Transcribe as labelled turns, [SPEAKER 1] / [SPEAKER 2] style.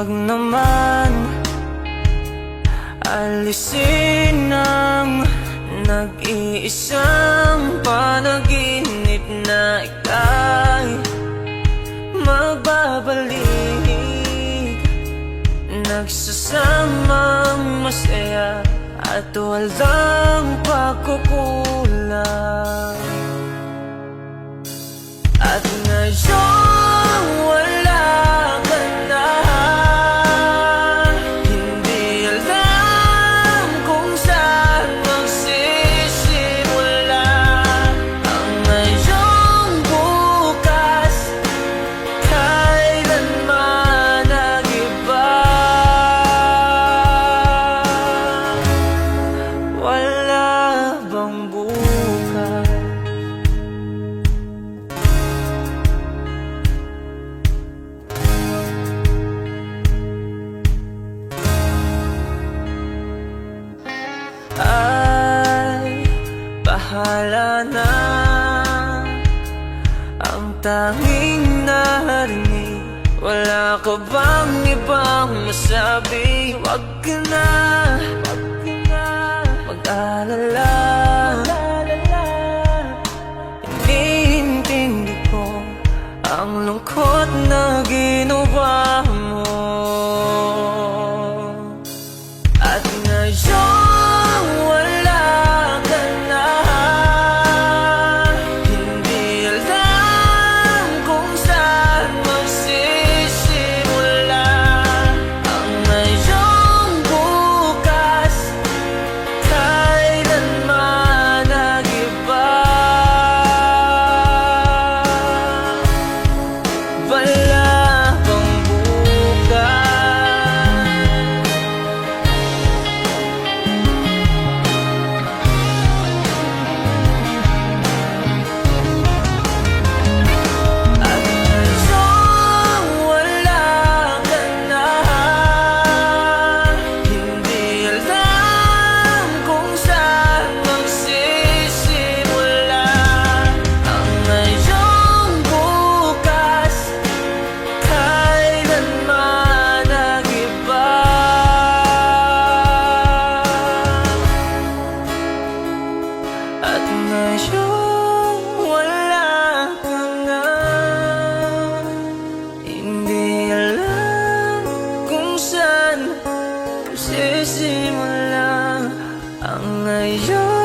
[SPEAKER 1] Wag naman alisin ang nag-iisang panaginip na ika'y magbabalik, nagsasamang masaya at walang pagkukulang. At ngayon wala ka na, hindi alam kung saan magsisimula ang ngayong bukas, kailanman nag-iba. Wala bang bukas? Ay, bahala na. Ang tanging narinig, wala ka bang ibang masabi? Wag ka na mag-alala. Iniintindi ko ang lungkot na ginawa mo. At ngayon wala ka na, hindi alam kung saan magsisimula ang ngayong bukas, kailanman nag-iba. Wala bang bukas? At ngayon wala ka na, hindi alam kung saan magsisimula ang ngayon.